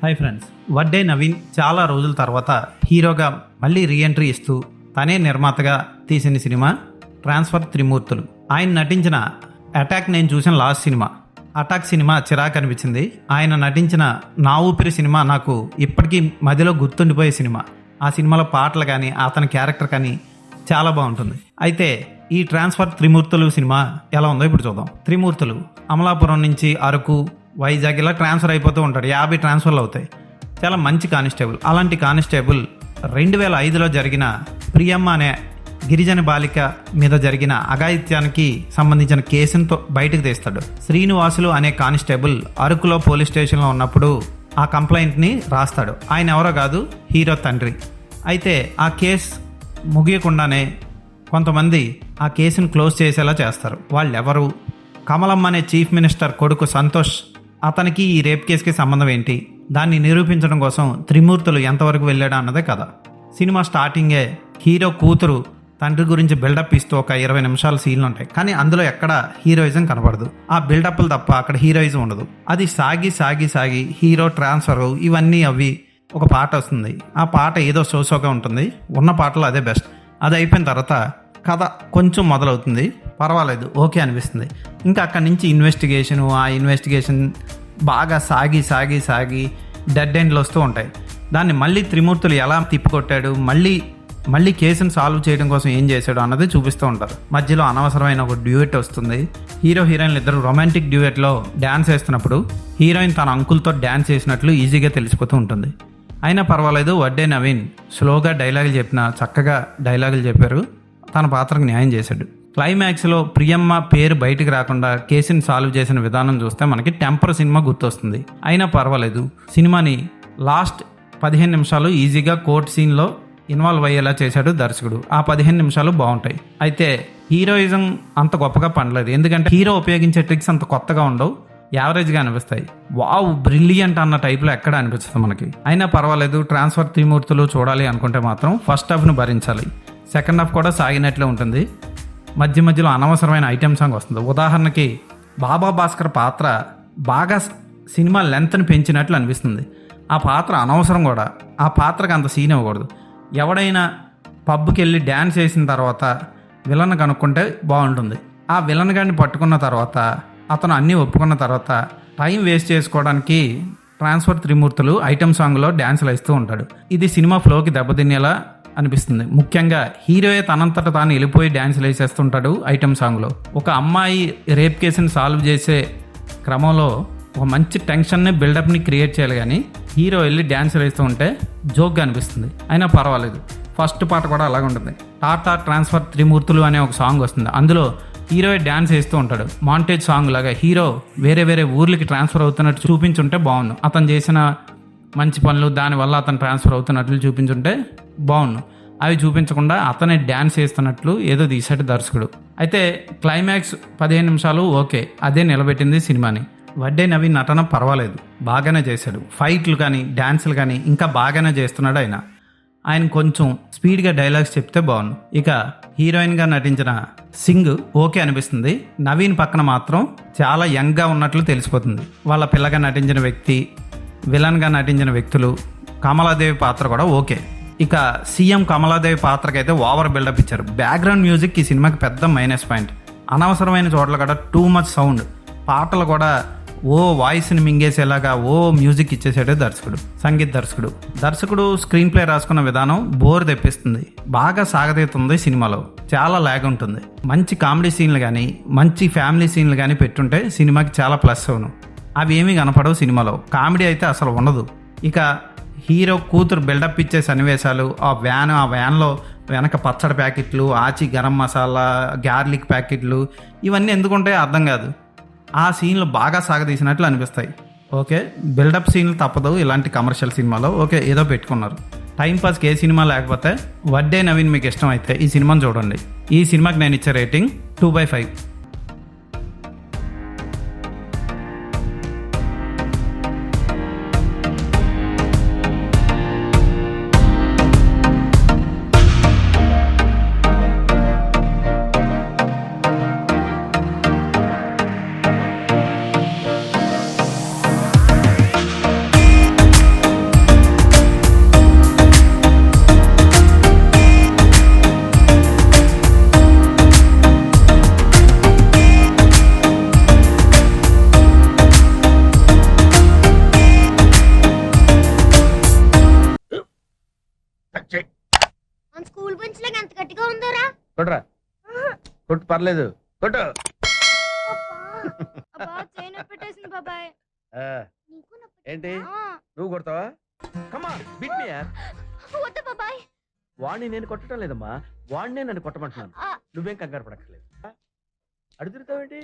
Hi friends, Vadde Naveen చాలా రోజుల తర్వాత హీరోగా మళ్ళీ రీఎంట్రీ ఇస్తూ తనే నిర్మాతగా తీసిన సినిమా ట్రాన్స్ఫర్ త్రిమూర్తులు. ఆయన నటించిన అటాక్ నేను చూసిన లాస్ట్ సినిమా. అటాక్ సినిమా చిరాకు అనిపించింది. ఆయన నటించిన నా ఊపిరి సినిమా నాకు ఇప్పటికీ మధ్యలో గుర్తుండిపోయే సినిమా. ఆ సినిమాలో పాటలు కానీ అతని క్యారెక్టర్ కానీ చాలా బాగుంటుంది. అయితే ఈ ట్రాన్స్ఫర్ త్రిమూర్తులు సినిమా ఎలా ఉందో ఇప్పుడు చూద్దాం. త్రిమూర్తులు అమలాపురం నుంచి అరకు, వైజాగ్ ఇలా ట్రాన్స్ఫర్ అయిపోతూ ఉంటాడు. 50 ట్రాన్స్ఫర్లు అవుతాయి. చాలా మంచి కానిస్టేబుల్. అలాంటి కానిస్టేబుల్ 2005లో జరిగిన ప్రియమ్మ అనే గిరిజన బాలిక మీద జరిగిన అఘాయిత్యానికి సంబంధించిన కేసును బయటకు తీస్తాడు. శ్రీనివాసులు అనే కానిస్టేబుల్ అరకులో పోలీస్ స్టేషన్లో ఉన్నప్పుడు ఆ కంప్లైంట్ని రాస్తాడు. ఆయన ఎవరో కాదు, హీరో తండ్రి. అయితే ఆ కేసు ముగియకుండానే కొంతమంది ఆ కేసును క్లోజ్ చేసేలా చేస్తారు. వాళ్ళెవరు? కమలమ్మ అనే చీఫ్ మినిస్టర్ కొడుకు సంతోష్. అతనికి ఈ రేప్ కేసుకి సంబంధం ఏంటి? దాన్ని నిరూపించడం కోసం త్రిమూర్తులు ఎంతవరకు వెళ్ళాడా అన్నదే కథ. సినిమా స్టార్టింగే హీరో కూతురు తండ్రి గురించి బిల్డప్ ఇస్తూ ఒక 20 నిమిషాల సీన్లు ఉంటాయి. కానీ అందులో ఎక్కడ హీరోయిజం కనపడదు. ఆ బిల్డప్లు తప్ప అక్కడ హీరోయిజం ఉండదు. అది సాగి సాగి సాగి హీరో ట్రాన్స్ఫర్ ఇవన్నీ అవి ఒక పాట వస్తుంది. ఆ పాట ఏదో సోసోగా ఉంటుంది. ఉన్న పాటలో అదే బెస్ట్. అది అయిపోయిన తర్వాత కథ కొంచెం మొదలవుతుంది. పర్వాలేదు, ఓకే అనిపిస్తుంది. ఇంకా అక్కడి నుంచి ఆ ఇన్వెస్టిగేషన్ బాగా సాగి సాగి సాగి డెడ్ ఎండ్లు వస్తూ ఉంటాయి. దాన్ని మళ్ళీ త్రిమూర్తులు ఎలా తిప్పికొట్టాడు, మళ్ళీ కేసును సాల్వ్ చేయడం కోసం ఏం చేశాడు అన్నది చూపిస్తూ ఉంటారు. మధ్యలో అనవసరమైన ఒక డ్యూయెట్ వస్తుంది. హీరో హీరోయిన్లు ఇద్దరు రొమాంటిక్ డ్యూయెట్లో డ్యాన్స్ వేస్తున్నప్పుడు హీరోయిన్ తన అంకుల్తో డ్యాన్స్ చేసినట్లు ఈజీగా తెలిసిపోతూ ఉంటుంది. అయినా పర్వాలేదు, వడ్డే నవీన్ స్లోగా డైలాగులు చెప్పినా చక్కగా డైలాగులు చెప్పారు. తన పాత్రకు న్యాయం చేశాడు. క్లైమాక్స్లో ప్రియమ్మ పేరు బయటికి రాకుండా కేసుని సాల్వ్ చేసిన విధానం చూస్తే మనకి టెంపర్ సినిమా గుర్తొస్తుంది. అయినా పర్వాలేదు, సినిమాని లాస్ట్ 15 నిమిషాలు ఈజీగా కోర్ట్ సీన్లో ఇన్వాల్వ్ అయ్యేలా చేశాడు దర్శకుడు. ఆ 15 నిమిషాలు బాగుంటాయి. అయితే హీరోయిజం అంత గొప్పగా పండలేదు. ఎందుకంటే హీరో ఉపయోగించే ట్రిక్స్ అంత కొత్తగా ఉండవు, యావరేజ్గా అనిపిస్తాయి. వావ్ బ్రిలియంట్ అన్న టైప్లో ఎక్కడ అనిపిస్తుంది మనకి. అయినా పర్వాలేదు, ట్రాన్స్ఫర్ త్రిమూర్తులు చూడాలి అనుకుంటే మాత్రం ఫస్ట్ హాఫ్ను భరించాలి. సెకండ్ హాఫ్ కూడా సాగినట్లే ఉంటుంది. మధ్య మధ్యలో అనవసరమైన ఐటెం సాంగ్ వస్తుంది. ఉదాహరణకి బాబా భాస్కర్ పాత్ర బాగా సినిమా లెంత్ని పెంచినట్లు అనిపిస్తుంది. ఆ పాత్ర అనవసరం కూడా. ఆ పాత్రకు అంత సీన్ ఇవ్వకూడదు. ఎవడైనా పబ్కి వెళ్ళి డ్యాన్స్ వేసిన తర్వాత విలన్ కనుక్కుంటే బాగుంటుంది. ఆ విలన్ గారిని పట్టుకున్న తర్వాత అతను అన్నీ ఒప్పుకున్న తర్వాత టైం వేస్ట్ చేసుకోవడానికి ట్రాన్స్ఫర్ త్రిమూర్తులు ఐటెం సాంగ్లో డ్యాన్సులు వేస్తూ ఉంటాడు. ఇది సినిమా ఫ్లోకి దెబ్బతినేలా అనిపిస్తుంది. ముఖ్యంగా హీరోయే తనంతట తాను వెళ్ళిపోయి డ్యాన్సులు వేసేస్తుంటాడు ఐటెం సాంగ్లో. ఒక అమ్మాయి రేప్ కేసుని సాల్వ్ చేసే క్రమంలో ఒక మంచి టెన్షన్ని బిల్డప్ని క్రియేట్ చేయాలి. కానీ హీరో వెళ్ళి డ్యాన్సులు వేస్తూ ఉంటే జోక్గా అనిపిస్తుంది. అయినా పర్వాలేదు. ఫస్ట్ పాట కూడా అలాగే ఉంటుంది. టాటా ట్రాన్స్ఫర్ త్రిమూర్తులు అనే ఒక సాంగ్ వస్తుంది. అందులో హీరో డ్యాన్స్ వేస్తూ ఉంటాడు. మాంటేజ్ సాంగ్ లాగా హీరో వేరే ఊర్లకి ట్రాన్స్ఫర్ అవుతున్నట్టు చూపించుంటే బాగుండు. అతను చేసిన మంచి పనులు దానివల్ల అతను ట్రాన్స్ఫర్ అవుతున్నట్లు చూపించుంటే బాగుండు. అవి చూపించకుండా అతనే డ్యాన్స్ వేస్తున్నట్లు ఏదో తీసాడు దర్శకుడు. అయితే క్లైమాక్స్ 15 నిమిషాలు ఓకే, అదే నిలబెట్టింది సినిమాని. వడ్డే నవీన్ నటన పర్వాలేదు, బాగానే చేశాడు. ఫైట్లు కానీ డ్యాన్సులు కానీ ఇంకా బాగానే చేస్తున్నాడు. ఆయన కొంచెం స్పీడ్గా డైలాగ్స్ చెప్తే బాగుండు. ఇక హీరోయిన్గా నటించిన సింగ్ ఓకే అనిపిస్తుంది. నవీన్ పక్కన మాత్రం చాలా యంగ్గా ఉన్నట్లు తెలిసిపోతుంది. వాళ్ళ పిల్లగా నటించిన వ్యక్తి, విలన్గా నటించిన వ్యక్తులు, కమలాదేవి పాత్ర కూడా ఓకే. ఇక సీఎం కమలాదేవి పాత్రకైతే ఓవర్ బిల్డప్ ఇచ్చారు. బ్యాక్గ్రౌండ్ మ్యూజిక్ ఈ సినిమాకి పెద్ద మైనస్ పాయింట్. అనవసరమైన చోట్ల కూడా టూ మచ్ సౌండ్. పాటలు కూడా వాయిస్ని మింగేసేలాగా మ్యూజిక్ ఇచ్చేసాడు సంగీత దర్శకుడు స్క్రీన్ ప్లే రాసుకున్న విధానం బోర్ తెప్పిస్తుంది. బాగా సాగతీతుంది. సినిమాలో చాలా ల్యాగ్ ఉంటుంది. మంచి కామెడీ సీన్లు కానీ మంచి ఫ్యామిలీ సీన్లు కానీ పెట్టుంటే సినిమాకి చాలా ప్లస్ అవును. అవి ఏమీ కనపడవు సినిమాలో. కామెడీ అయితే అసలు ఉండదు. ఇక హీరో కూతురు బిల్డప్ ఇచ్చే సన్నివేశాలు, ఆ వ్యాన్లో వెనక పచ్చడి ప్యాకెట్లు, ఆచి గరం మసాలా, గార్లిక్ ప్యాకెట్లు, ఇవన్నీ ఎందుకుంటాయో అర్థం కాదు. ఆ సీన్లు బాగా సాగదీసినట్లు అనిపిస్తాయి. ఓకే, బిల్డప్ సీన్లు తప్పదు ఇలాంటి కమర్షియల్ సినిమాలో. ఓకే, ఏదో పెట్టుకున్నారు. టైంపాస్కి ఏ సినిమా లేకపోతే వడ్డే నవీన్ మీకు ఇష్టం అయితే ఈ సినిమాని చూడండి. ఈ సినిమాకి నేను ఇచ్చే రేటింగ్ 2/5. మన స్కూల్ బెంచ్ లాగా ఎంత గట్టిగా ఉందోరా. కొట్రా, కొట్టు, పర్లేదు, కొట్టు. అబ్బా చైన్ పెట్టేసింది బాబాయ్. ఆ, ఏంటి నువ్వు కొడతావా? కమా బిట్ మీ యార్. వద్దు బాబాయ్. వాడిని నేను కొట్టడం లేదమ్మా, వాడినే నన్ను కొట్టమంటున్నాను. నువ్వేం కంగారు పడక్కర్లేదు. అడుగుతావేంటి?